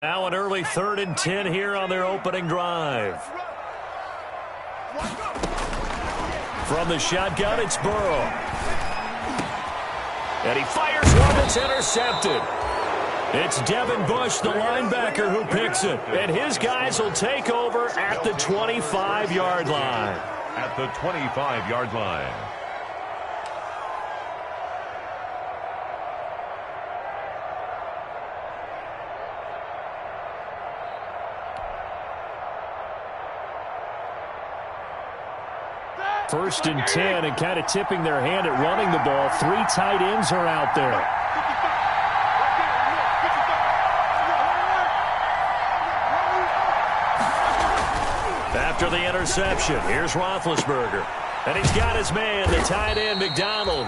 Now an early 3rd and 10 here on their opening drive. From the shotgun, it's Burrow. And he fires one that's intercepted. It's Devin Bush, the linebacker, who picks it. And his guys will take over at the 25-yard line. At the 25-yard line. First and 10, and kind of tipping their hand at running the ball. 3 tight ends are out there. After the interception, here's Roethlisberger. And he's got his man, the tight end, McDonald.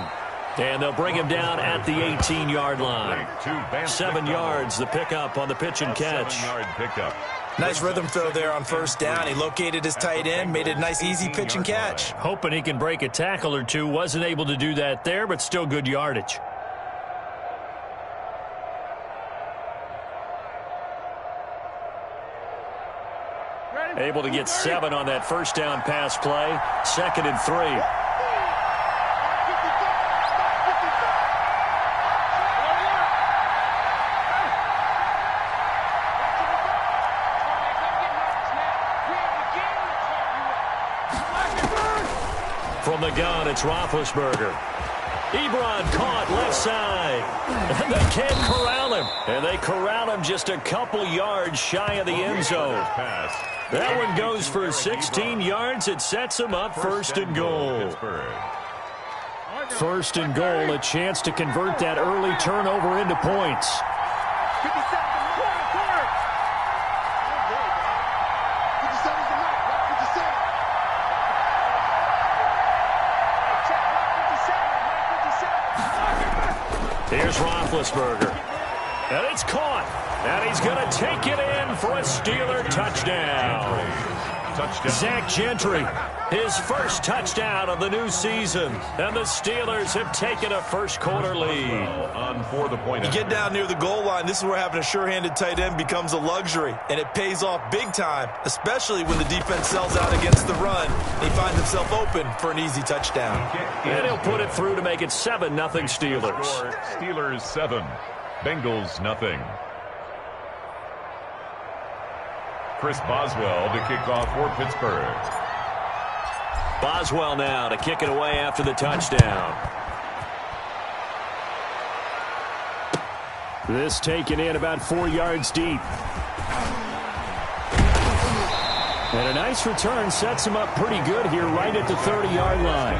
And they'll bring him down at the 18-yard line. 7 yards, the pickup on the pitch and catch. 7-yard pickup. Nice rhythm throw there on first down. He located his tight end, made it a nice, easy pitch and catch. Hoping he can break a tackle or two. Wasn't able to do that there, but still good yardage. Able to get 7 on that first down pass play. 2nd and 3. From the gun, it's Roethlisberger. Ebron caught left side. And they can't corral him. And they corral him just a couple yards shy of the end zone. That one goes for 16 yards. It sets him up 1st and goal. 1st and goal, a chance to convert that early turnover into points. Here's Roethlisberger. And it's caught. And he's going to take it in for a Steeler touchdown. Zach Gentry, his first touchdown of the new season. And the Steelers have taken a first-quarter lead. On for the point. You get down near the goal line, this is where having a sure-handed tight end becomes a luxury. And it pays off big time, especially when the defense sells out against the run. He finds himself open for an easy touchdown. And he'll put it through to make it 7-0 Steelers. Steelers 7, Bengals nothing. Chris Boswell to kick off for Pittsburgh. Boswell now to kick it away after the touchdown. This taken in about 4 yards deep. And a nice return sets him up pretty good here right at the 30-yard line.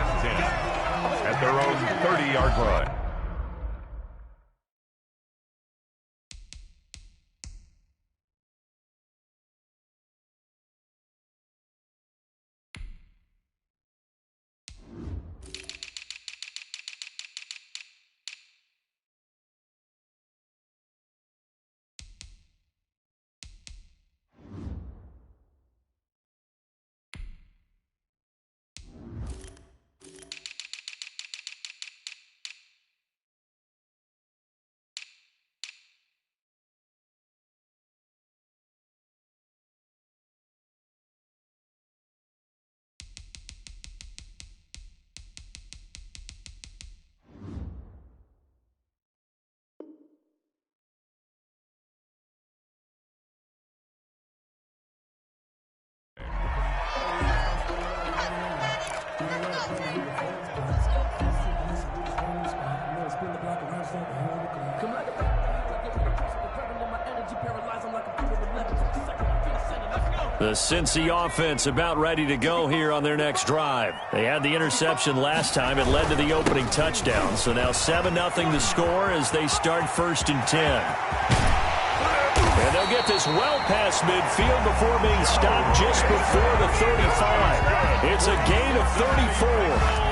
At their own 30-yard line. The Cincy offense about ready to go here on their next drive. They had the interception last time. It led to the opening touchdown. So now 7-0 the score as they start 1st and 10. And they'll get this well past midfield before being stopped just before the 35. It's a gain of 34.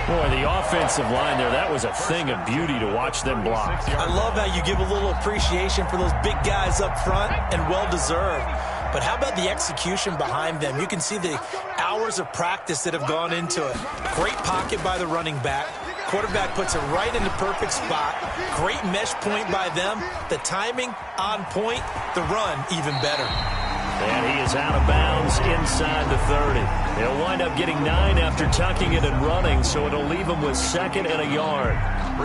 Boy, the offensive line there, that was a thing of beauty to watch them block. I love how you give a little appreciation for those big guys up front, and well-deserved. But how about the execution behind them? You can see the hours of practice that have gone into it. Great pocket by the running back. Quarterback puts it right in the perfect spot. Great mesh point by them. The timing on point. The run even better. And he is out of bounds inside the 30. He'll wind up getting 9 after tucking it and running, so it'll leave him with 2nd and a yard.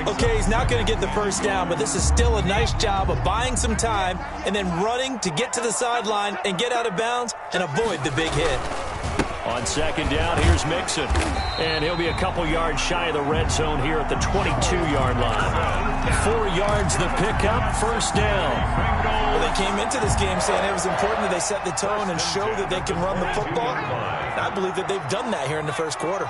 Okay, he's not going to get the first down, but this is still a nice job of buying some time and then running to get to the sideline and get out of bounds and avoid the big hit. On 2nd down, here's Mixon. And he'll be a couple yards shy of the red zone here at the 22-yard line. 4 yards the pickup, first down. Well, they came into this game saying it was important that they set the tone and show that they can run the football. And I believe that they've done that here in the first quarter.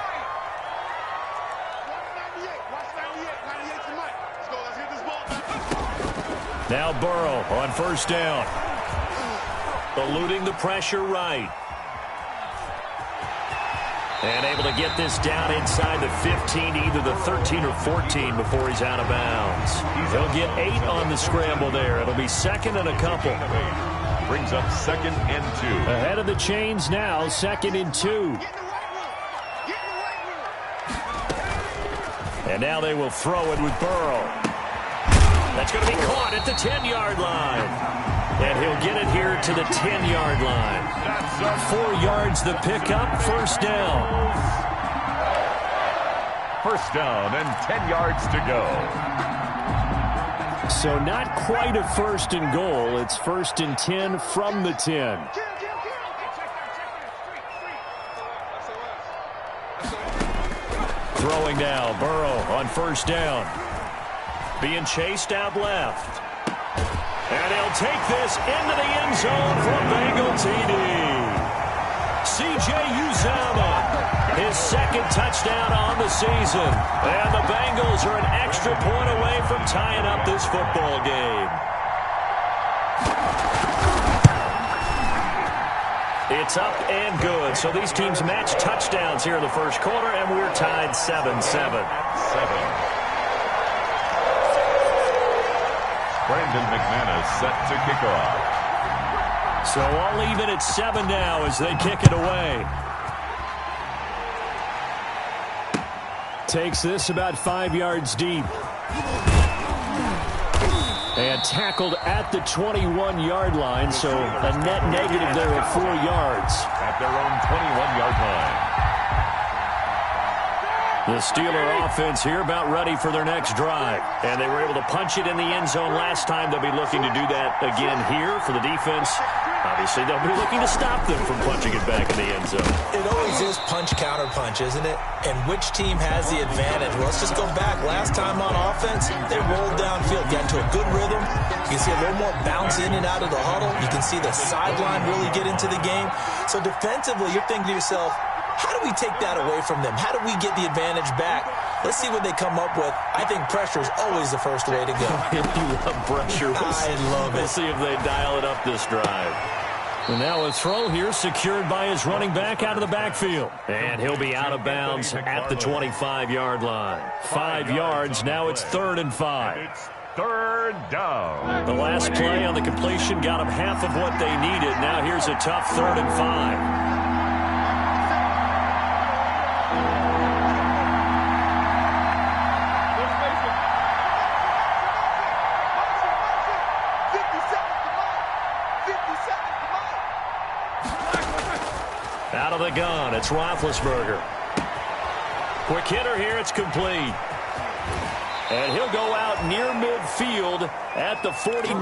Now Burrow on first down. Eluding the pressure right. And able to get this down inside the 15, either the 13 or 14 before he's out of bounds. He'll get 8 on the scramble there. It'll be 2nd and a couple. Brings up 2nd and 2. Ahead of the chains now, 2nd and 2. And now they will throw it with Burrow. That's going to be caught at the 10-yard line. And he'll get it here to the 10-yard line. 4 yards the pickup, first down. First down and 10 yards to go. So not quite a 1st and goal. It's 1st and 10 from the 10. Throwing now, Burrow on first down. Being chased out left. And he'll take this into the end zone for a Bengal TD. C.J. Uzomah, his 2nd touchdown on the season. And the Bengals are an extra point away from tying up this football game. It's up and good. So these teams match touchdowns here in the first quarter, and we're tied 7-7. Brandon McManus set to kick off. So all even at 7 now as they kick it away. Takes this about 5 yards deep. And tackled at the 21-yard line, so a net negative there of 4 yards. At their own 21-yard line. The Steeler offense here about ready for their next drive. And they were able to punch it in the end zone last time. They'll be looking to do that again here for the defense. Obviously, they'll be looking to stop them from punching it back in the end zone. It always is punch-counter-punch, isn't it? And which team has the advantage? Well, let's just go back. Last time on offense, they rolled downfield, got into a good rhythm. You can see a little more bounce in and out of the huddle. You can see the sideline really get into the game. So defensively, you're thinking to yourself, how do we take that away from them? How do we get the advantage back? Let's see what they come up with. I think pressure is always the first way to go. You love pressure. I love it. We'll see if they dial it up this drive. And now a throw here secured by his running back out of the backfield. And he'll be out of bounds at the 25-yard line. 5 yards. Now it's 3rd and 5. It's 3rd down. The last play on the completion got them half of what they needed. Now here's a tough 3rd and 5. Out of the gun, it's Roethlisberger. Quick hitter here, it's complete. And he'll go out near midfield at the 49.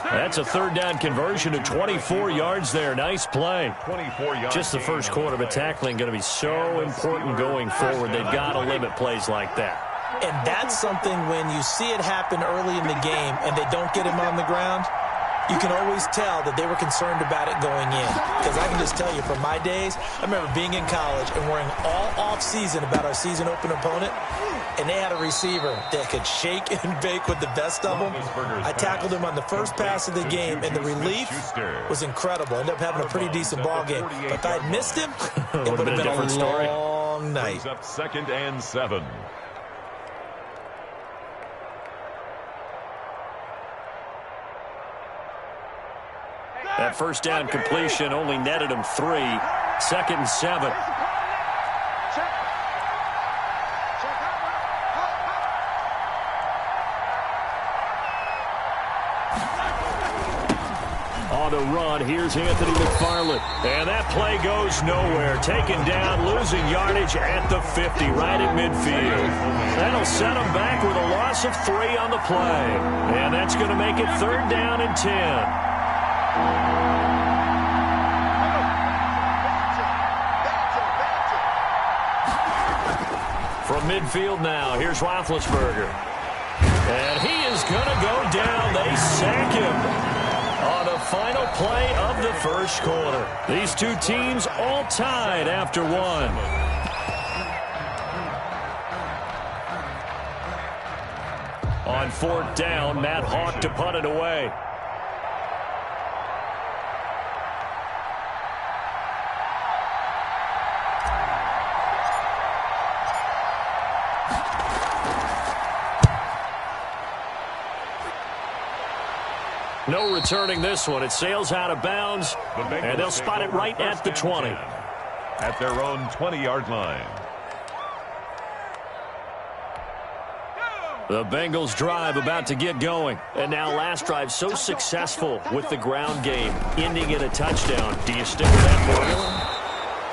That's a 3rd down conversion of 24 yards there. Nice play. 24 yards. Just the first quarter, but tackling going to be so important going forward. They've got to limit plays like that. And that's something when you see it happen early in the game and they don't get him on the ground, you can always tell that they were concerned about it going in. Because I can just tell you from my days, I remember being in college and worrying all off-season about our season open opponent, and they had a receiver that could shake and bake with the best of them. I tackled him on the first pass of the game, and the relief was incredible. Ended up having a pretty decent ball game. But if I had missed him, it would have been a long night. Up 2nd and 7. That first down completion only netted him 3. 2nd and 7. On the run, here's Anthony McFarland. And that play goes nowhere. Taken down, losing yardage at the 50, right at midfield. That'll set him back with a loss of 3 on the play. And that's going to make it 3rd down and 10. From midfield now, here's Roethlisberger. And he is going to go down. They sack him on the final play of the first quarter. These two teams all tied after 1. On 4th down, Matt Hawk to punt it away. No returning this one. It sails out of bounds, and they'll spot it right at the 20. At their own 20-yard line. The Bengals drive about to get going. And now last drive so successful with the ground game, ending in a touchdown. Do you stick with that formula?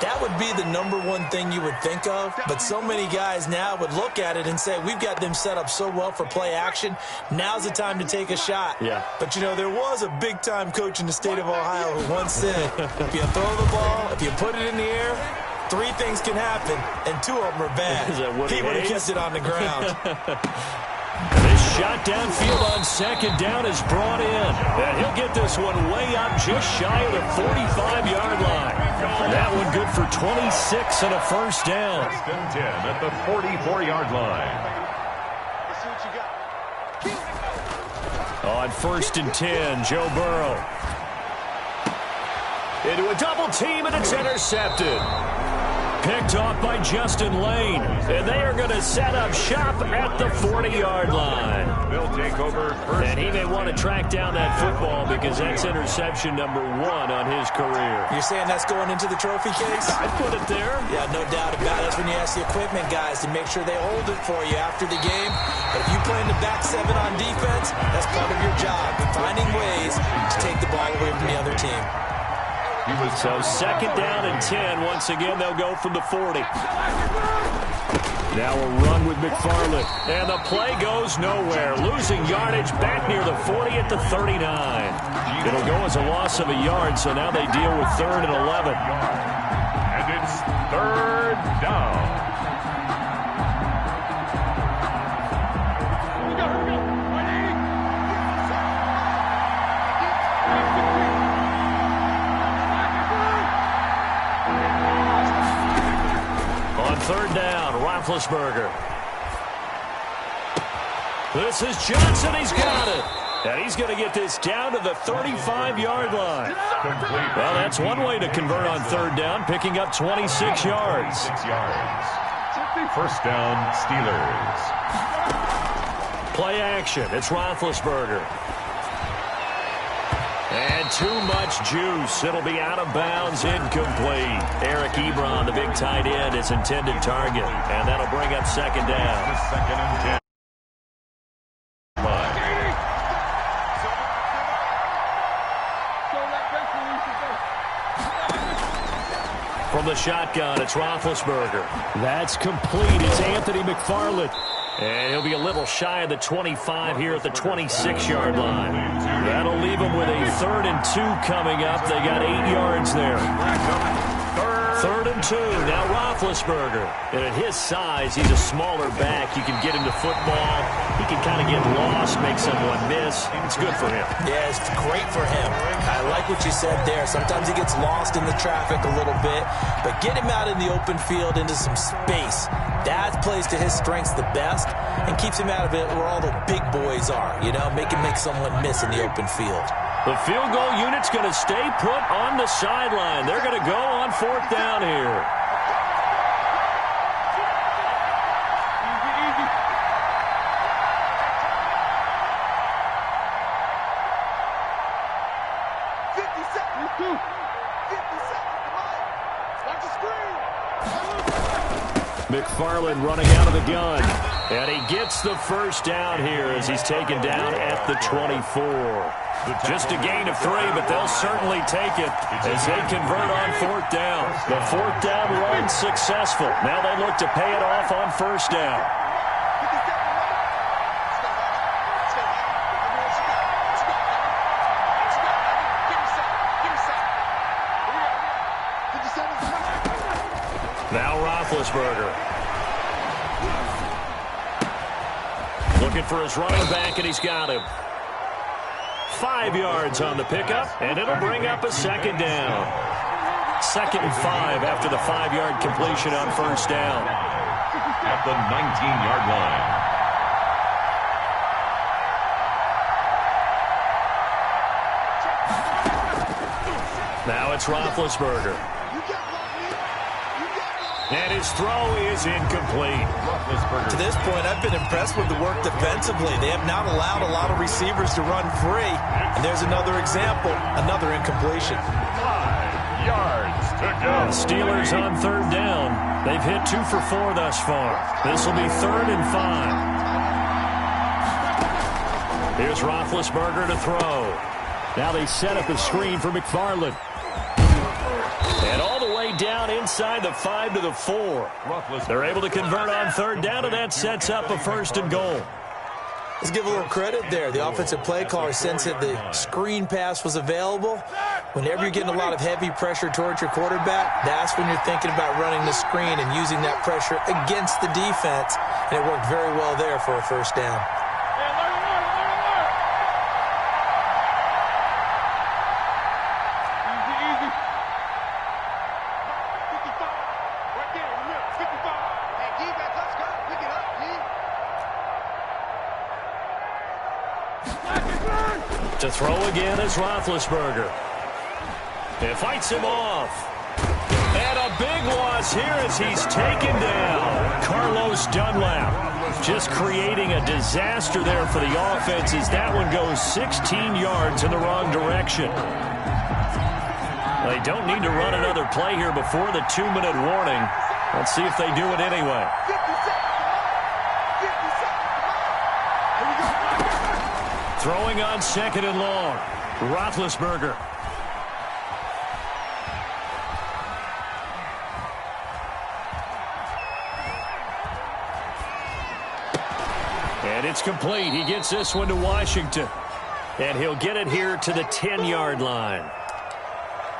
That would be the #1 thing you would think of, but so many guys now would look at it and say, we've got them set up so well for play action. Now's the time to take a shot. Yeah. But, you know, there was a big-time coach in the state of Ohio who once said, if you throw the ball, if you put it in the air, 3 things can happen, and 2 of them are bad. He would have kept it on the ground. This shot downfield on 2nd down is brought in. And he'll get this one way up just shy of the 45-yard line. That one good for 26 and a first down. 10 at the 44-yard line. On 1st and 10, Joe Burrow. Into a double team, and it's intercepted. Picked off by Justin Lane. And they are going to set up shop at the 40-yard line. They'll take over first. And he may want to track down that football because that's interception #1 on his career. You're saying that's going into the trophy case? I put it there. Yeah, no doubt about it. That's when you ask the equipment guys to make sure they hold it for you after the game. But if you play in the back 7 on defense, that's part of your job, finding ways to take the ball away from the other team. So 2nd down and 10. Once again, they'll go from the 40. Now a run with McFarland. And the play goes nowhere. Losing yardage back near the 40 at the 39. It'll go as a loss of a yard, so now they deal with 3rd and 11. And it's 3rd down. On 3rd down, Roethlisberger. This is Johnson. He's got it. And he's going to get this down to the 35-yard line. Well, that's one way to convert on 3rd down, picking up 26 yards. 6 yards. First down, Steelers. Play action. It's Roethlisberger. And too much juice. It'll be out of bounds, incomplete. Eric Ebron, the big tight end, is intended target. And that'll bring up 2nd down. 2nd and 10. From the shotgun, it's Roethlisberger. That's complete. It's Anthony McFarland. And he'll be a little shy of the 25 here at the 26-yard line. That'll leave him with a 3rd and 2 coming up. They got 8 yards there. 3rd and 2. Now Roethlisberger. And at his size, he's a smaller back. You can get him to football. He can kind of get lost, make someone miss. It's good for him. Yeah, it's great for him. I like what you said there. Sometimes he gets lost in the traffic a little bit, but get him out in the open field into some space. That plays to his strengths the best and keeps him out of it where all the big boys are, you know, make someone miss in the open field. The field goal unit's going to stay put on the sideline. They're going to go on 4th down here. McFarland running out of the gun. And he gets the first down here as he's taken down at the 24. Just a gain of 3, but they'll certainly take it as they convert on 4th down. The 4th down run successful. Now they look to pay it off on 1st down. Now Roethlisberger. Looking for his running back, and he's got him. 5 yards on the pickup, and it'll bring up a 2nd down. 2nd and 5 after the 5-yard completion on 1st down. At the 19-yard line. Now it's Roethlisberger. And his throw is incomplete. To this point, I've been impressed with the work defensively. They have not allowed a lot of receivers to run free. And there's another example, another incompletion. 5 yards to go. Steelers on 3rd down. They've hit 2 for 4 thus far. This will be 3rd and 5. Here's Roethlisberger to throw. Now they set up a screen for McFarland. And all the way down inside the 5 to the 4. They're able to convert on 3rd down, and that sets up a 1st and goal. Let's give a little credit there. The offensive play caller sensed that the screen pass was available. Whenever you're getting a lot of heavy pressure towards your quarterback, that's when you're thinking about running the screen and using that pressure against the defense. And it worked very well there for a 1st down. To throw again is Roethlisberger. And fights him off. And a big loss here as he's taken down. Carlos Dunlap just creating a disaster there for the offense as that one goes 16 yards in the wrong direction. They don't need to run another play here before the 2-minute warning. Let's see if they do it anyway. Throwing on 2nd and long. Roethlisberger. And it's complete. He gets this one to Washington. And he'll get it here to the 10-yard line.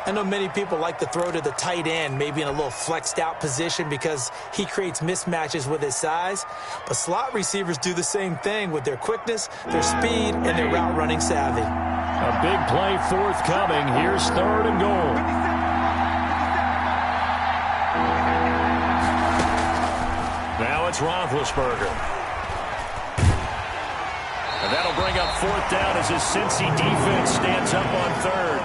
I know many people like to throw to the tight end, maybe in a little flexed out position because he creates mismatches with his size. But slot receivers do the same thing with their quickness, their speed, and their route running savvy. A big play forthcoming. Here's 3rd and goal. Now it's Roethlisberger. And that'll bring up 4th down as his Cincy defense stands up on 3rd.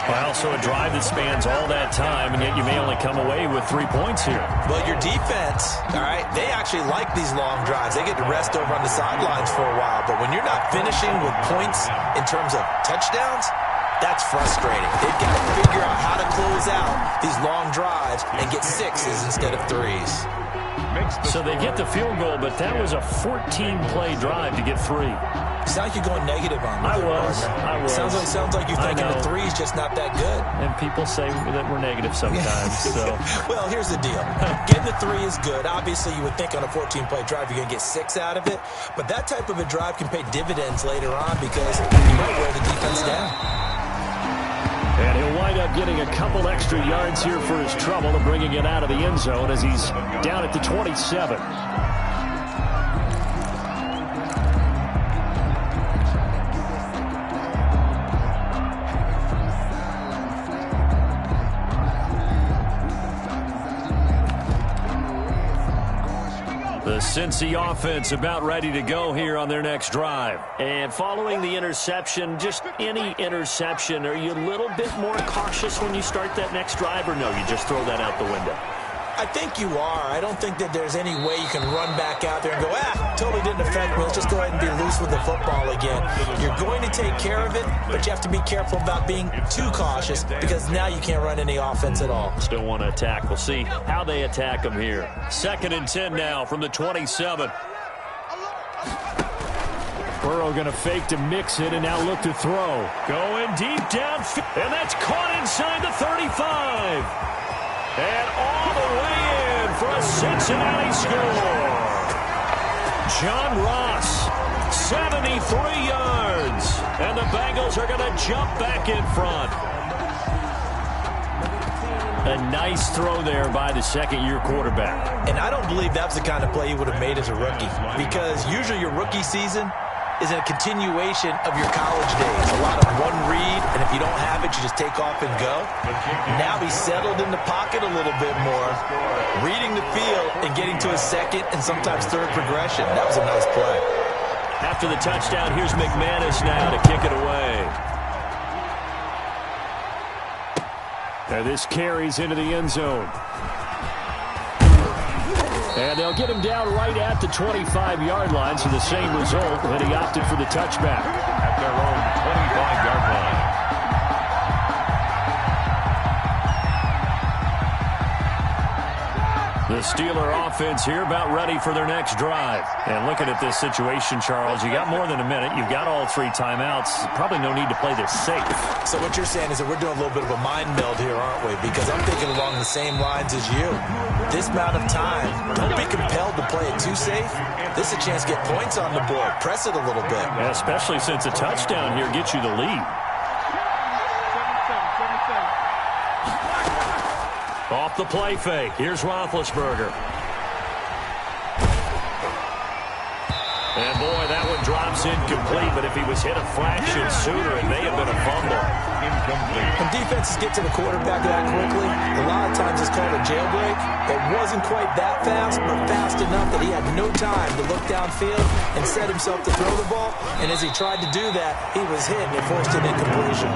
Well, so a drive that spans all that time, and yet you may only come away with 3 points here. Well, your defense, all right, they actually like these long drives. They get to rest over on the sidelines for a while. But when you're not finishing with points in terms of touchdowns, that's frustrating. They've got to figure out how to close out these long drives and get 6s instead of 3s. So they get the field goal, but that was a 14-play drive to get 3. Sounds like you're going negative on me. I was. Sounds like you're thinking the 3's just not that good. And people say that we're negative sometimes. So. Well, here's the deal. Getting the 3 is good. Obviously, you would think on a 14-play drive you're going to get 6 out of it. But that type of a drive can pay dividends later on because you might wear the defense down. And he'll wind up getting a couple extra yards here for his trouble and bringing it out of the end zone as he's down at the 27. The Cincy offense about ready to go here on their next drive. And following the interception, just any interception, are you a little bit more cautious when you start that next drive, or no, you just throw that out the window? I think you are. I don't think that there's any way you can run back out there and go, totally didn't affect me. Let's just go ahead and be loose with the football again. You're going to take care of it, but you have to be careful about being too cautious because now you can't run any offense at all. Still want to attack. We'll see how they attack them here. 2nd and 10 now from the 27. Burrow going to fake to mix it and now look to throw. Going deep down, and that's caught inside the 35. And all the way in for a Cincinnati score. John Ross, 73 yards. And the Bengals are going to jump back in front. A nice throw there by the second-year quarterback. And I don't believe that's the kind of play he would have made as a rookie because usually your rookie season is a continuation of your college days. A lot of one read, and if you don't have it, you just take off and go. Now he's settled in the pocket a little bit more, reading the field and getting to his second and sometimes third progression. That was a nice play. After the touchdown, here's McManus now to kick it away. Now this carries into the end zone. And they'll get him down right at the 25-yard line, so the same result, and he opted for the touchback. At their own 25-yard line. The Steeler offense here about ready for their next drive. And looking at this situation, Charles, you got more than a minute. You've got all 3 timeouts. Probably no need to play this safe. So what you're saying is that we're doing a little bit of a mind meld here, aren't we? Because I'm thinking along the same lines as you. This amount of time, don't be compelled to play it too safe. This is a chance to get points on the board. Press it a little bit. Yeah, especially since a touchdown here gets you the lead. Off the play fake. Here's Roethlisberger. And boy, that one drops incomplete, but if he was hit a fraction sooner, it may have been a fumble. Incomplete. When defenses get to the quarterback that quickly, a lot of times it's called a jailbreak. It wasn't quite that fast, but fast enough that he had no time to look downfield and set himself to throw the ball. And as he tried to do that, he was hit and forced an incompletion.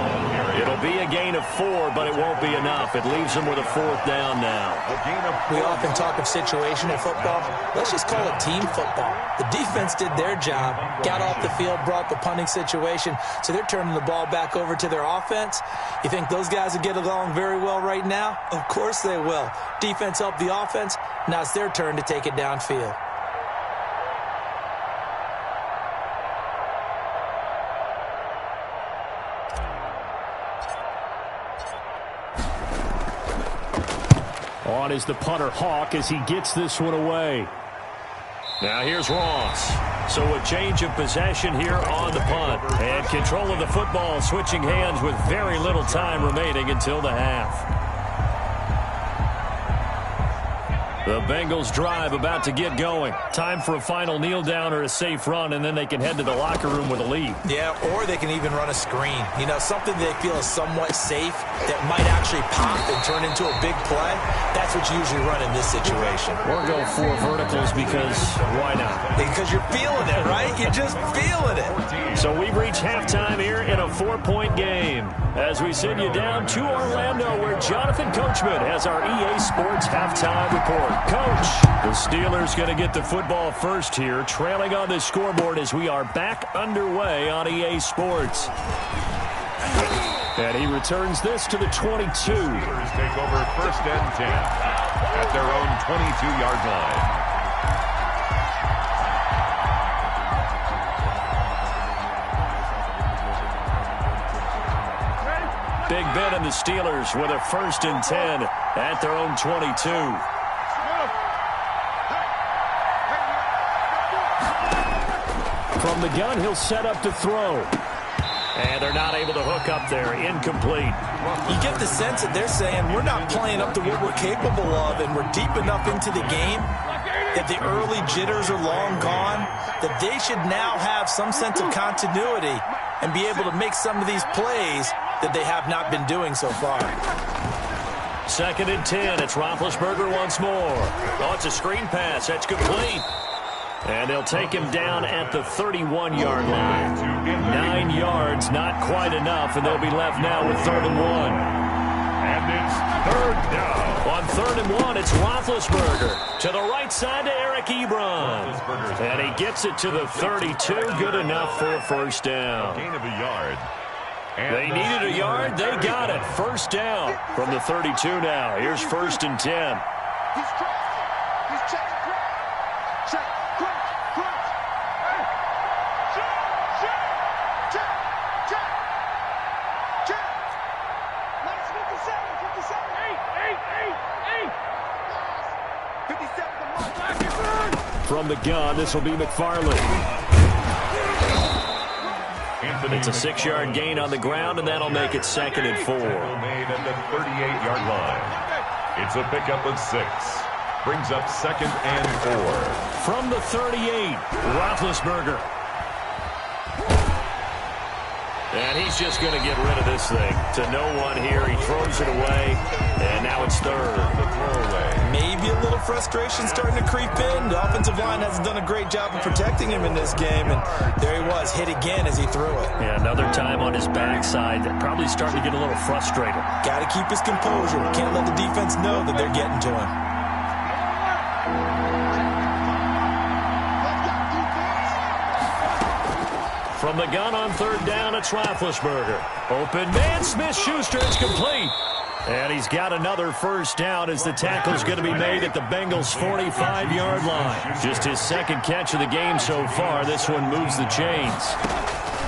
It'll be a gain of 4, but it won't be enough. It leaves them with a 4th down now. We often talk of situational football. Let's just call it team football. The defense did their job, got off the field, brought the punting situation, so they're turning the ball back over to their offense. You think those guys will get along very well right now? Of course they will. Defense helped the offense. Now it's their turn to take it downfield. On is the punter Hawk as he gets this one away. Now here's Ross. So a change of possession here on the punt. And control of the football switching hands with very little time remaining until the half. The Bengals drive about to get going. Time for a final kneel down or a safe run, and then they can head to the locker room with a lead. Yeah, or they can even run a screen. You know, something they feel is somewhat safe that might actually pop and turn into a big play. That's what you usually run in this situation. Or go 4 verticals because why not? Because you're feeling it, right? You're just feeling it. So we've reached halftime here in a 4-point game. As we send you down to Orlando where Jonathan Coachman has our EA Sports halftime report. Coach, the Steelers going to get the football first here, trailing on the scoreboard as we are back underway on EA Sports. And he returns this to the 22. Steelers take over 1st and 10 at their own 22-yard line. Big Ben and the Steelers with a 1st and 10 at their own 22. From the gun, he'll set up to throw. And they're not able to hook up there. Incomplete. You get the sense that they're saying we're not playing up to what we're capable of, and we're deep enough into the game that the early jitters are long gone, that they should now have some sense of continuity and be able to make some of these plays that they have not been doing so far. 2nd and 10. It's Roethlisberger once more. Oh, it's a screen pass. That's complete. And they'll take him down at the 31-yard line. 9 yards, not quite enough, and they'll be left now with 3rd and 1. And it's third down. On 3rd and 1, it's Roethlisberger to the right side to Eric Ebron. And he gets it to the 32. Good enough for a first down. Gain of a yard. They needed a yard. They got it. First down from the 32 now. Here's 1st and 10. He's crossing. He's checking. Check. Cross. Hey. Check. Minus 57. 57 the mark. From the gun, this will be McFarland. It's a 6-yard gain on the ground, and that'll make it 2nd and 4. Made at the 38-yard line. It's a pickup of 6. Brings up 2nd and 4. From the 38, Roethlisberger. And he's just going to get rid of this thing to no one here. He throws it away, and now it's 3rd. The throwaway. Maybe a little frustration starting to creep in. The offensive line hasn't done a great job of protecting him in this game, and there he was, hit again as he threw it. Yeah, another time on his backside. Probably starting to get a little frustrated. Got to keep his composure. Can't let the defense know that they're getting to him. From the gun on 3rd down, it's Roethlisberger. Open man, Smith-Schuster, it's complete. And he's got another first down as the tackle's going to be made at the Bengals' 45-yard line. Just his 2nd catch of the game so far. This one moves the chains.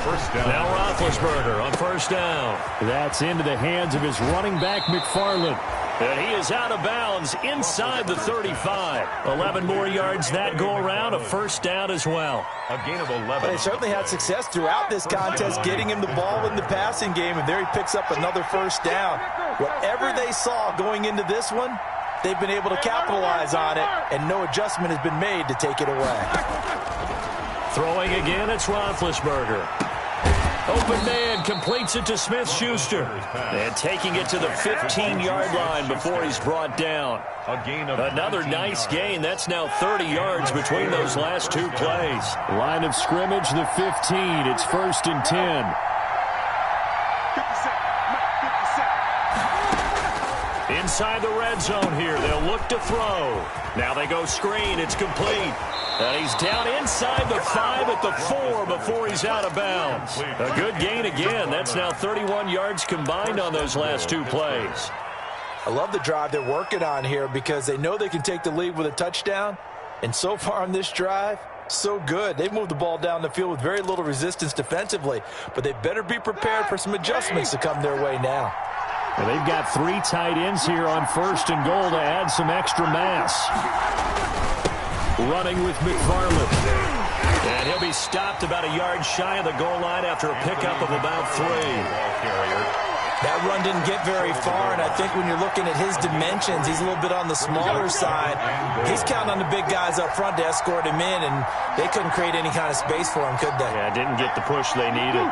First down. Now Roethlisberger on 1st down. That's into the hands of his running back, McFarland. And he is out of bounds inside the 35. 11 more yards that go around, a first down as well. A gain of 11. But they certainly had success throughout this contest getting him the ball in the passing game, and there he picks up another first down. Whatever they saw going into this one, they've been able to capitalize on it, and no adjustment has been made to take it away. Throwing again, it's Roethlisberger. Open man completes it to Smith-Schuster. And taking it to the 15-yard line before he's brought down. A gain of another nice gain. That's now 30 yards between those last 2 plays. Line of scrimmage, the 15. It's 1st and 10. 57. Inside the red zone here. They'll look to throw. Now they go screen. It's complete. And he's down inside the 5 at the 4 before he's out of bounds. A good gain again. That's now 31 yards combined on those last 2 plays. I love the drive they're working on here because they know they can take the lead with a touchdown. And so far on this drive, so good. They've moved the ball down the field with very little resistance defensively. But they better be prepared for some adjustments to come their way now. Well, they've got 3 tight ends here on 1st and goal to add some extra mass. Running with McFarland. And he'll be stopped about a yard shy of the goal line after a pickup of about 3. That run didn't get very far, and I think when you're looking at his dimensions, he's a little bit on the smaller side. He's counting on the big guys up front to escort him in, and they couldn't create any kind of space for him, could they? Yeah, didn't get the push they needed.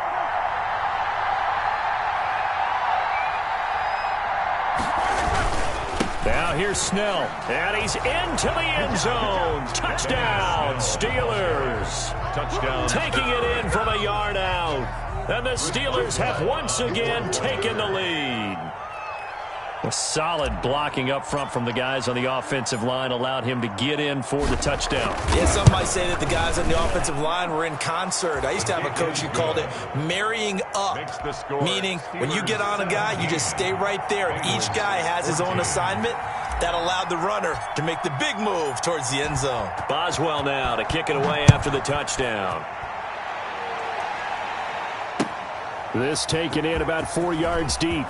Now here's Snell, and he's into the end zone. Touchdown, Steelers. Touchdown. Taking it in from a yard out. And the Steelers have once again taken the lead. A solid blocking up front from the guys on the offensive line allowed him to get in for the touchdown. Yeah, some might say that the guys on the offensive line were in concert. I used to have a coach who called it marrying up, meaning when you get on a guy, you just stay right there. Each guy has his own assignment. That allowed the runner to make the big move towards the end zone. Boswell now to kick it away after the touchdown. This taken in about 4 yards deep.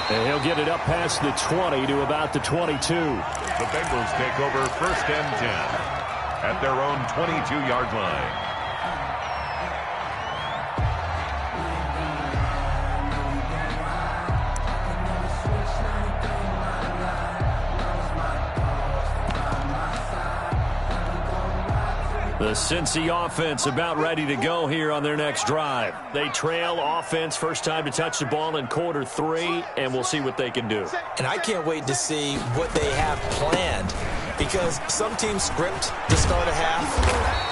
And he'll get it up past the 20 to about the 22. The Bengals take over 1st and 10 at their own 22-yard line. The Cincy offense about ready to go here on their next drive. They trail offense, first time to touch the ball in quarter 3, and we'll see what they can do. And I can't wait to see what they have planned, Because some teams script to start a half.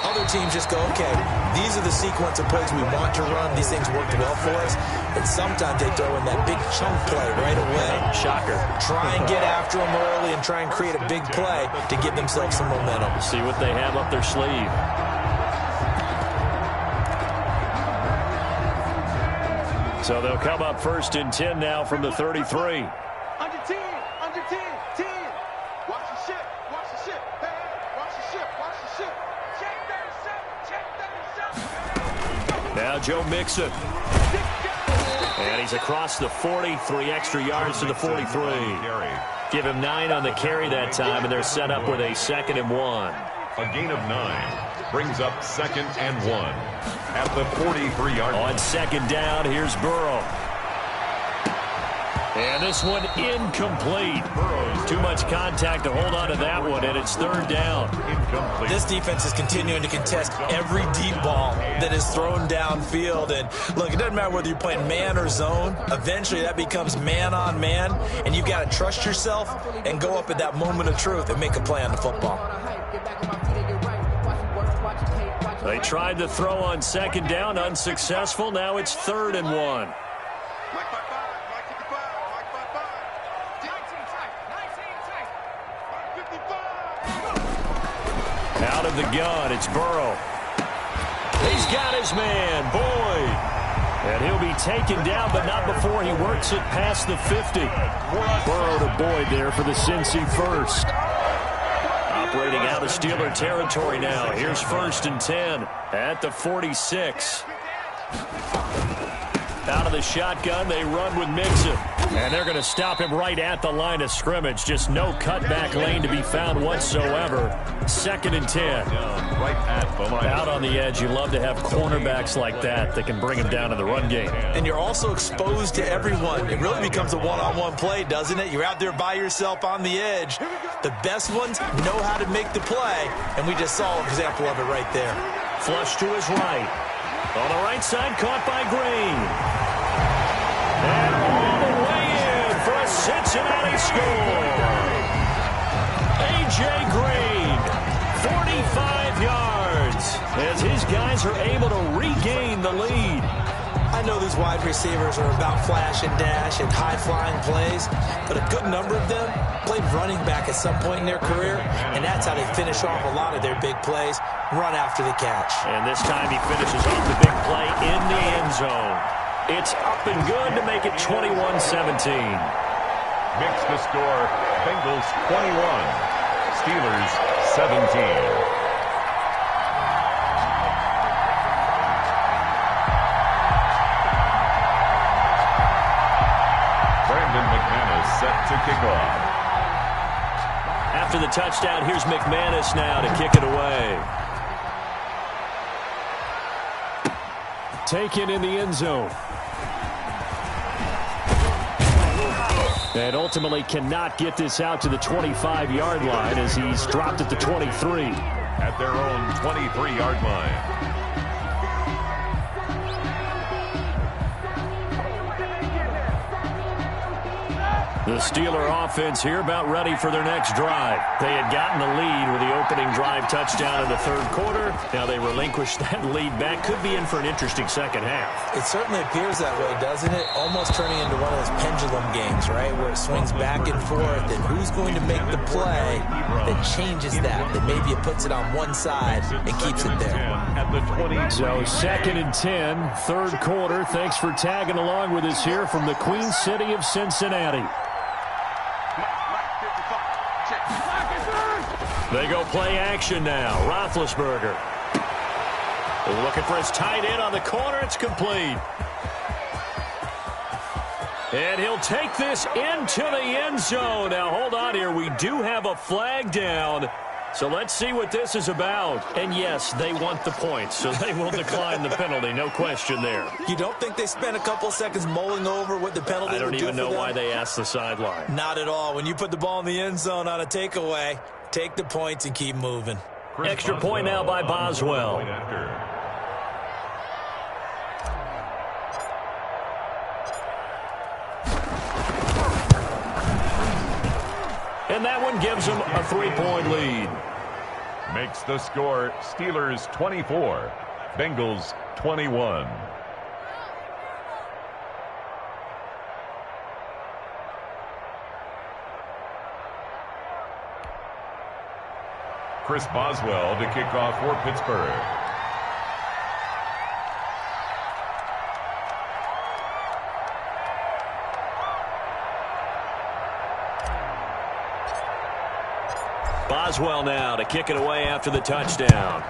Other teams just go, okay, these are the sequence of plays we want to run. These things worked well for us. And sometimes they throw in that big chunk play right away. Shocker. Try and get after them early and try and create a big play to give themselves some momentum. See what they have up their sleeve. So they'll come up 1st and 10 now from the 33. Under 10, under 10, 10. Watch the ship, watch the ship. Hey, hey, watch the ship, watch the ship. Check 37, check 37. Now Joe Mixon. And he's across the 40, 3 extra yards to the 43. Give him 9 on the carry that time, and they're set up with a 2nd and 1. A gain of 9 brings up 2nd and 1 at the 43-yard line. On 2nd down, here's Burrow. And this one incomplete. Too much contact to hold on to that one, and it's 3rd down. Incomplete. This defense is continuing to contest every deep ball that is thrown downfield. And look, it doesn't matter whether you're playing man or zone. Eventually, that becomes man on man, and you've got to trust yourself and go up at that moment of truth and make a play on the football. They tried to throw on 2nd down, unsuccessful. Now it's 3rd and 1. Mike 55, Mike 55, Mike 55. 19 tight, 19 tight. 55. Out of the gun, it's Burrow. He's got his man, Boyd. And he'll be taken down, but not before he works it past the 50. Burrow to Boyd there for the Cincy first. Operating out of Steeler territory now. Here's 1st and 10 at the 46. Out of the shotgun, they run with Mixon. And they're going to stop him right at the line of scrimmage. Just no cutback lane to be found whatsoever. 2nd and 10. Right at the line. Out on the edge, you love to have cornerbacks like that can bring him down in the run game. And you're also exposed to everyone. It really becomes a one-on-one play, doesn't it? You're out there by yourself on the edge. The best ones know how to make the play, and we just saw an example of it right there. Flush to his right. On the right side, caught by Green. And all the way in for a Cincinnati score. A.J. Green, 45 yards, as his guys are able to regain the lead. I know these wide receivers are about flash and dash and high-flying plays, but a good number of them played running back at some point in their career, and that's how they finish off a lot of their big plays, run after the catch. And this time he finishes off the big play in the end zone. It's up and good to make it 21-17. Makes the score Bengals 21, Steelers 17. Set to kick off. After the touchdown, here's McManus now to kick it away. Taken in the end zone. And ultimately cannot get this out to the 25-yard line as he's dropped at the 23. At their own 23-yard line. The Steeler offense here about ready for their next drive. They had gotten the lead with the opening drive touchdown in the 3rd quarter. Now they relinquish that lead back. Could be in for an interesting second half. It certainly appears that way, doesn't it? Almost turning into one of those pendulum games, right, where it swings back and forth, and who's going to make the play that changes that maybe it puts it on one side and keeps it there. So 2nd and 10, 3rd quarter. Thanks for tagging along with us here from the Queen City of Cincinnati. They go play action now. Roethlisberger. They're looking for his tight end on the corner. It's complete. And he'll take this into the end zone. Now, hold on here. We do have a flag down. So let's see what this is about. And yes, they want the points, so they will decline the penalty. No question there. You don't think they spent a couple seconds mulling over what the penalty would do for them? I don't even know why they asked the sideline. Not at all. When you put the ball in the end zone on a takeaway, take the points and keep moving. Extra point now by Boswell. And And that one gives them a 3-point lead. Makes the score Steelers 24, Bengals 21. Chris Boswell to kick off for Pittsburgh. Boswell now to kick it away after the touchdown.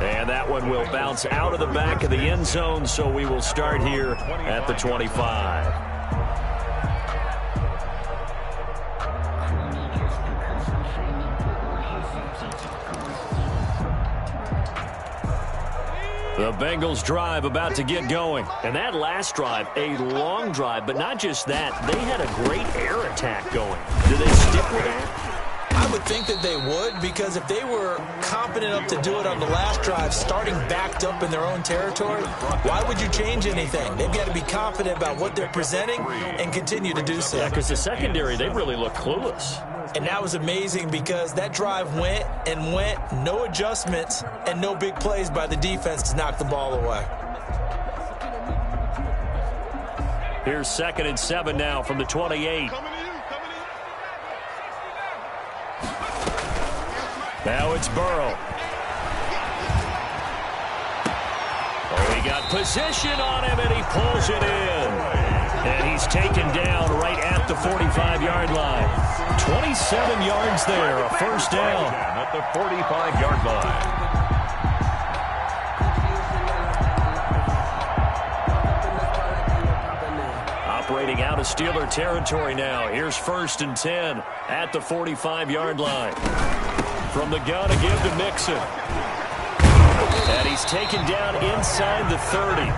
And that one will bounce out of the back of the end zone, so we will start here at the 25. The Bengals drive about to get going. And that last drive, a long drive, but not just that. They had a great air attack going. Do they stick with that? I would think that they would, because if they were confident enough to do it on the last drive, starting backed up in their own territory, why would you change anything? They've got to be confident about what they're presenting and continue to do so. Yeah, because the secondary, they really look clueless. And that was amazing because that drive went and went, no adjustments, and no big plays by the defense to knock the ball away. Here's 2nd and 7 now from the 28. Now it's Burrow. Oh, he got position on him, and he pulls it in. And he's taken down right at the 45-yard line. 27 yards there, a first down. At the 45-yard line. Operating out of Steeler territory now. Here's 1st and 10 at the 45-yard line. From the gun to give to Mixon. And he's taken down inside the 30.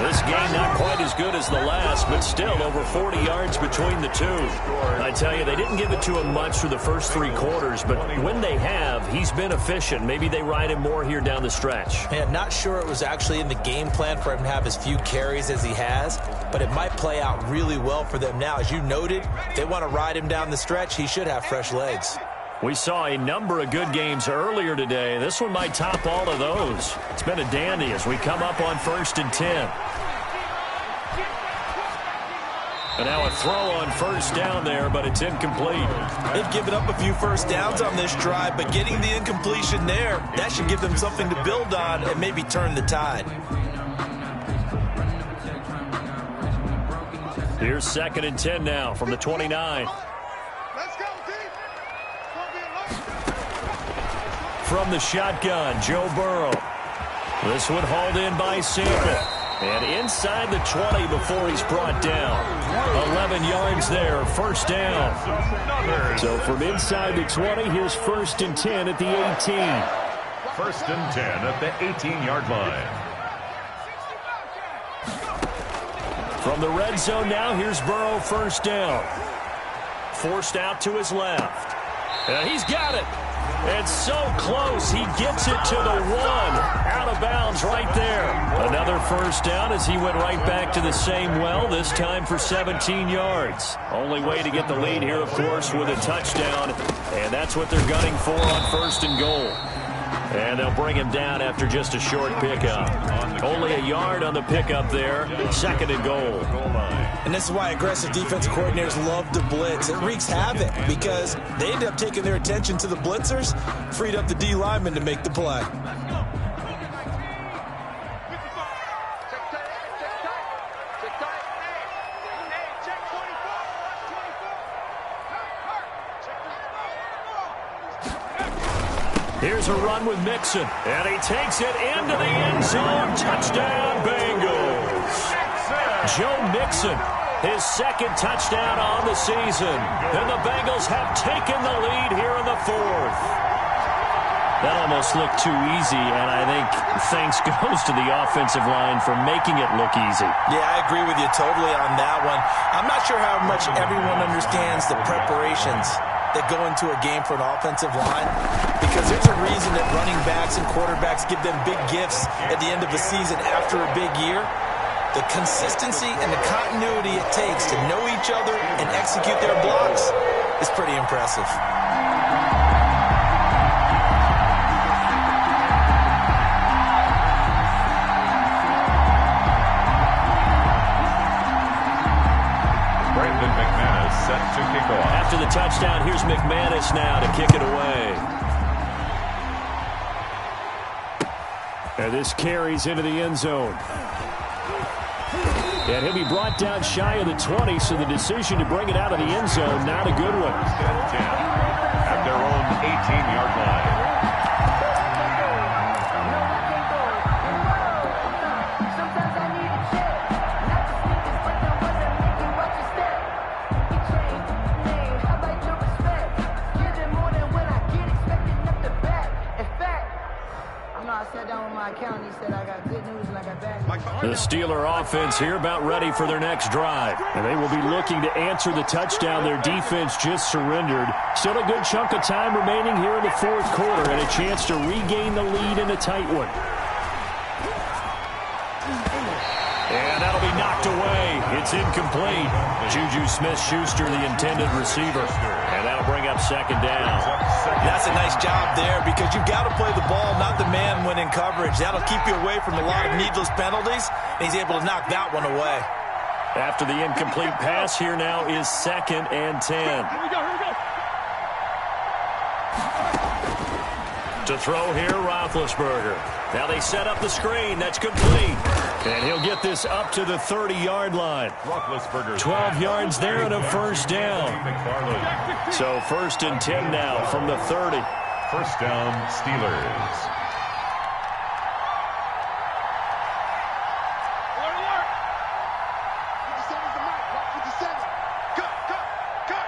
This game not quite as good as the last, but still over 40 yards between the two. I tell you, they didn't give it to him much through the first 3 quarters, but when they have, he's been efficient. Maybe they ride him more here down the stretch. Man, not sure it was actually in the game plan for him to have as few carries as he has, but it might play out really well for them now. As you noted, if they want to ride him down the stretch, he should have fresh legs. We saw a number of good games earlier today. This one might top all of those. It's been a dandy as we come up on 1st and 10. And now a throw on 1st down there, but it's incomplete. They've given up a few first downs on this drive, but getting the incompletion there, that should give them something to build on and maybe turn the tide. Here's 2nd and 10 now from the 29. From the shotgun, Joe Burrow. This one hauled in by Sample. And inside the 20 before he's brought down. 11 yards there, first down. So from inside the 20, here's 1st and 10 at the 18. 1st and 10 at the 18-yard line. From the red zone now, here's Burrow, 1st down. Forced out to his left. And he's got it. It's so close. He gets it to the 1. Out of bounds right there. Another first down as he went right back to the same well, this time for 17 yards. Only way to get the lead here, of course, with a touchdown. And that's what they're gunning for on 1st and goal. And they'll bring him down after just a short pickup. Only a yard on the pickup there. 2nd and goal. And this is why aggressive defensive coordinators love to blitz. It wreaks havoc because they end up taking their attention to the blitzers, freed up the D lineman to make the play. Here's a run with Mixon, and he takes it into the end zone. Touchdown, Bengals. Joe Mixon, his 2nd touchdown on the season. And the Bengals have taken the lead here in the 4th. That almost looked too easy, and I think thanks goes to the offensive line for making it look easy. Yeah, I agree with you totally on that one. I'm not sure how much everyone understands the preparations that go into a game for an offensive line, because there's a reason that running backs and quarterbacks give them big gifts at the end of the season after a big year. The consistency and the continuity it takes to know each other and execute their blocks is pretty impressive. Set to kick off. After the touchdown, here's McManus now to kick it away. And this carries into the end zone. And he'll be brought down shy of the 20, so the decision to bring it out of the end zone, not a good one. 10 at their own 18-yard line. The Steeler offense here about ready for their next drive. And they will be looking to answer the touchdown their defense just surrendered. Still a good chunk of time remaining here in the fourth quarter and a chance to regain the lead in a tight one. And that'll be knocked away. It's incomplete. Juju Smith-Schuster, the intended receiver. And that'll bring up second down. That's a nice job there because you've got to play the ball, not the man when in coverage. That'll keep you away from a lot of needless penalties, and he's able to knock that one away. After the incomplete pass, here now is 2nd and 10. Here we go. To throw here, Roethlisberger. Now they set up the screen. That's complete. And he'll get this up to the 30-yard line. 12 yards there and a first down. So 1st and 10 now from the 30. First down, Steelers. Alert! 57's the mark. Watch 57. Cut.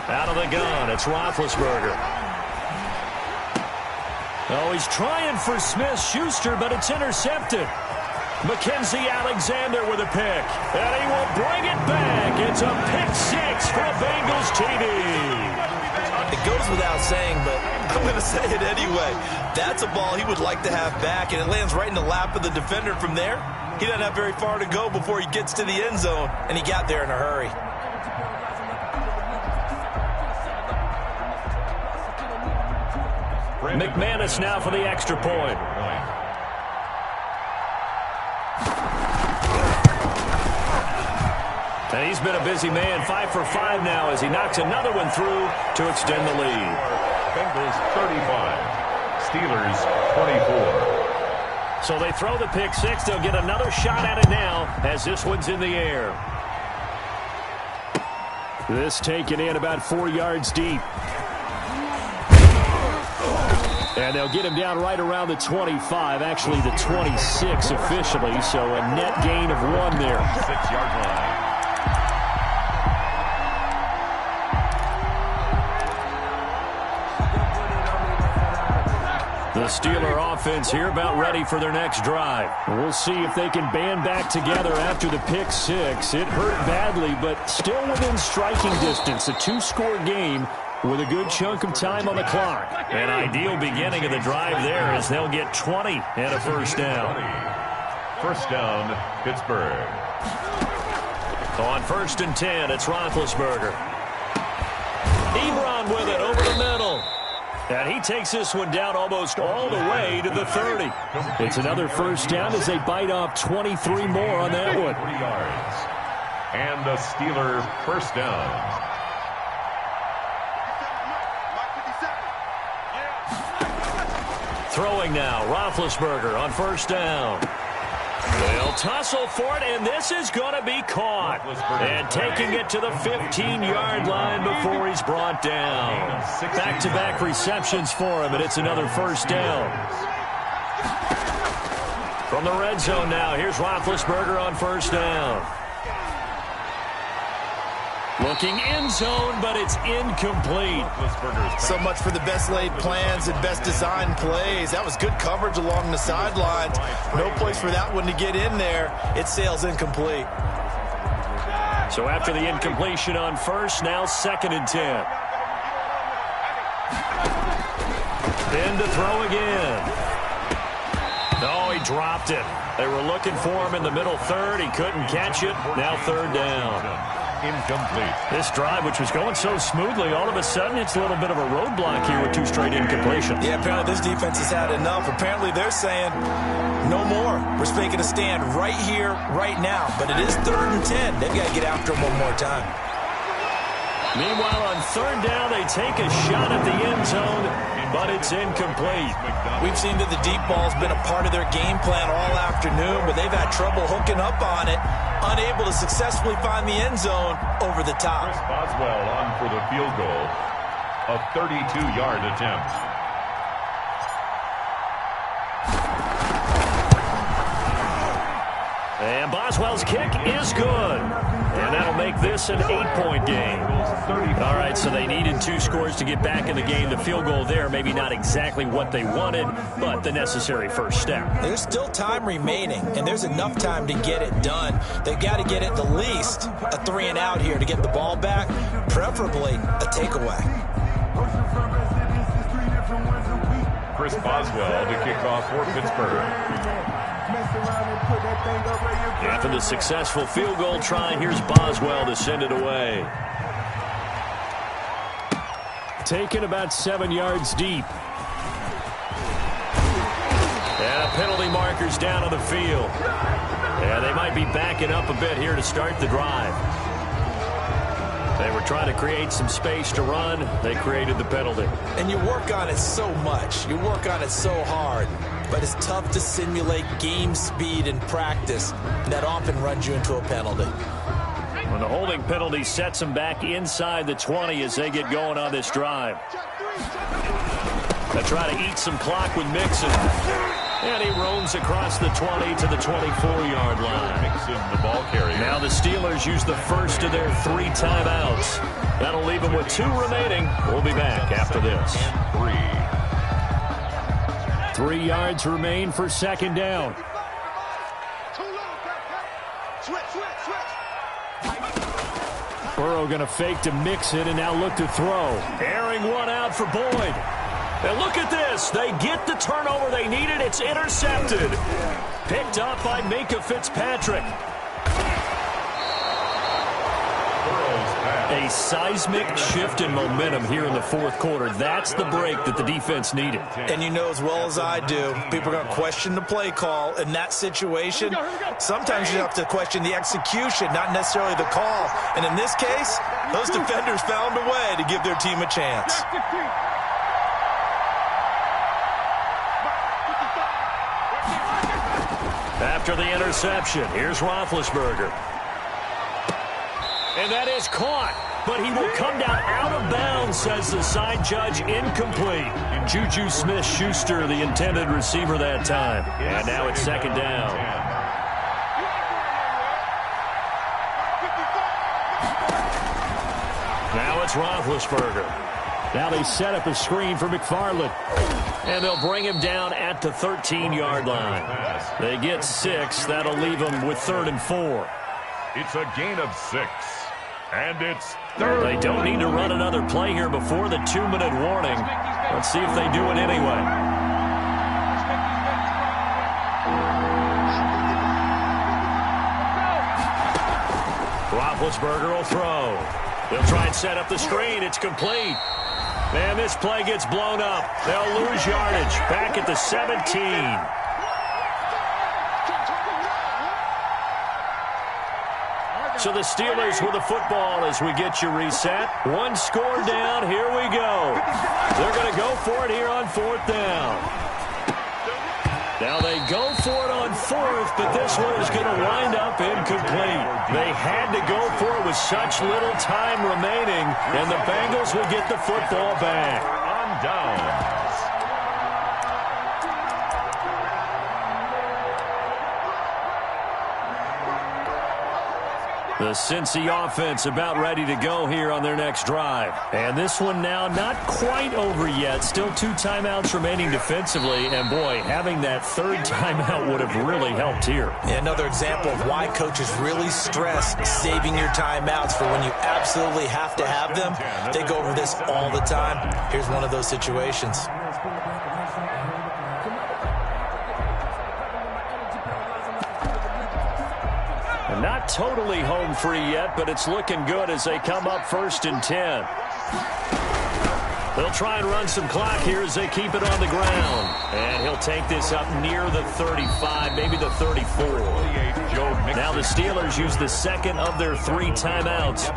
Out of the gun, it's Roethlisberger. Oh, he's trying for Smith-Schuster, but it's intercepted. Mackenzie Alexander with a pick. And he will bring it back. It's a pick 6 for a Bengals TD. It goes without saying, but I'm going to say it anyway. That's a ball he would like to have back, and it lands right in the lap of the defender from there. He doesn't have very far to go before he gets to the end zone, and he got there in a hurry. McManus now for the extra point. And he's been a busy man, 5 for 5 now as he knocks another one through to extend the lead. Bengals 35, Steelers 24. So they throw the pick 6. They'll get another shot at it now as this one's in the air. This taken in about 4 yards deep. And they'll get him down right around the 25, actually the 26 officially, so a net gain of 1 there. 6-yard line. The Steeler offense here about ready for their next drive. We'll see if they can band back together after the pick 6. It hurt badly, but still within striking distance. A 2-score game with a good chunk of time on the clock. An ideal beginning of the drive there as they'll get 20 and a first down. First down, Pittsburgh. On 1st and 10, it's Roethlisberger. Ebron with it over the middle. And he takes this one down almost all the way to the 30. It's another first down as they bite off 23 more on that one. 40 yards. And a Steeler first down. Throwing now, Roethlisberger on first down. They'll tussle for it, and this is going to be caught. And taking it to the 15-yard line before he's brought down. Back-to-back receptions for him, and it's another first down. From the red zone now, here's Roethlisberger on first down. Looking end zone, but it's incomplete. So much for the best laid plans and best designed plays. That was good coverage along the sidelines. No place for that one to get in there. It sails incomplete. So after the incompletion on first, now 2nd and 10. Then to throw again. Oh, he dropped it. They were looking for him in the middle third. He couldn't catch it. Now third down. Incomplete. This drive, which was going so smoothly, all of a sudden it's a little bit of a roadblock here with 2 straight incompletions. Yeah, apparently this defense has had enough. Apparently they're saying, no more. We're making a stand right here, right now. But it is 3rd and 10. They've got to get after him one more time. Meanwhile, on third down, they take a shot at the end zone, but it's incomplete. We've seen that the deep ball's been a part of their game plan all afternoon, but they've had trouble hooking up on it, unable to successfully find the end zone over the top. Chris Boswell on for the field goal. A 32-yard attempt. And Boswell's kick is good. And that'll make this an 8-point game. All right, so they needed 2 scores to get back in the game. The field goal there, maybe not exactly what they wanted, but the necessary first step. There's still time remaining, and there's enough time to get it done. They've got to get at the least a 3-and-out here to get the ball back, preferably a takeaway. Chris Boswell to kick off for Pittsburgh. After the successful field goal try, here's Boswell to send it away. Taken about 7 yards deep. And a penalty marker's down on the field. Yeah, they might be backing up a bit here to start the drive. They were trying to create some space to run. They created the penalty. And you work on it so much. You work on it so hard. But it's tough to simulate game speed in practice. And that often runs you into a penalty. When the holding penalty sets them back inside the 20 as they get going on this drive. They try to eat some clock with Mixon. And he roams across the 20 to the 24-yard line. Mixon, the ball carrier. Now the Steelers use the first of their 3 timeouts. That'll leave them with 2 remaining. We'll be back after this. 3 yards remain for second down. Burrow going to fake to Mixon and now look to throw. Airing one out for Boyd. And look at this. They get the turnover they needed. It's intercepted. Picked up by Minkah Fitzpatrick. A seismic shift in momentum here in the fourth quarter. That's the break that the defense needed. And you know as well as I do, people are going to question the play call in that situation. Sometimes you have to question the execution, not necessarily the call. And in this case, those defenders found a way to give their team a chance. After the interception, here's Roethlisberger. And that is caught, but he will come down out of bounds, says the side judge, incomplete. Juju Smith-Schuster, the intended receiver that time. And now it's second down. Now it's Roethlisberger. Now they set up a screen for McFarland. And they'll bring him down at the 13-yard line. They get 6. That'll leave them with 3rd and 4. It's a gain of 6. And it's third. They don't need to run another play here before the 2-minute warning. Let's see if they do it anyway. Roethlisberger will throw. They'll try and set up the screen. It's complete. And this play gets blown up. They'll lose yardage. Back at the 17. So the Steelers with the football as we get you reset. 1 score down. Here we go. They're going to go for it here on 4th down. Now they go for it on 4th, but this one is going to wind up incomplete. They had to go for it with such little time remaining, and the Bengals will get the football back. On downs. The Cincy offense about ready to go here on their next drive. And this one now not quite over yet. Still 2 timeouts remaining defensively. And, boy, having that 3rd timeout would have really helped here. Yeah, another example of why coaches really stress saving your timeouts for when you absolutely have to have them. They go over this all the time. Here's one of those situations. And not totally home free yet, but it's looking good as they come up 1st and 10. They'll try and run some clock here as they keep it on the ground. And he'll take this up near the 35, maybe the 34. Now the Steelers use the second of their 3 timeouts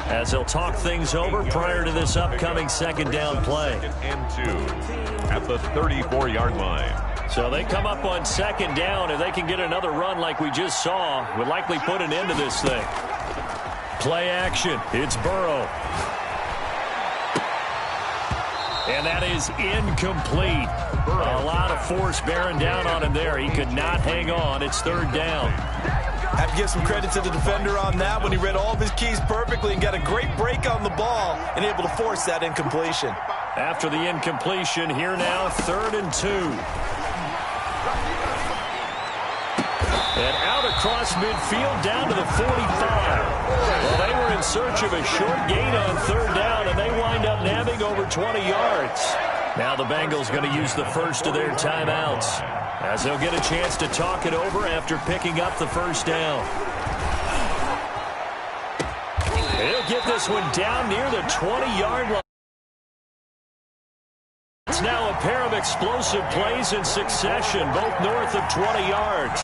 as they'll talk things over prior to this upcoming second down play. And 2 at the 34-yard line. So they come up on second down. If they can get another run like we just saw, would likely put an end to this thing. Play action. It's Burrow. And that is incomplete. A lot of force bearing down on him there. He could not hang on. It's 3rd down. I have to give some credit to the defender on that when he read all of his keys perfectly and got a great break on the ball and able to force that incompletion. After the incompletion, here now, 3rd and 2. And out across midfield down to the 45. Well, they were in search of a short gain on 3rd down, and they wind up nabbing over 20 yards. Now the Bengals going to use the first of their timeouts as they'll get a chance to talk it over after picking up the 1st down. He'll get this one down near the 20-yard line. It's now a pair of explosive plays in succession, both north of 20 yards.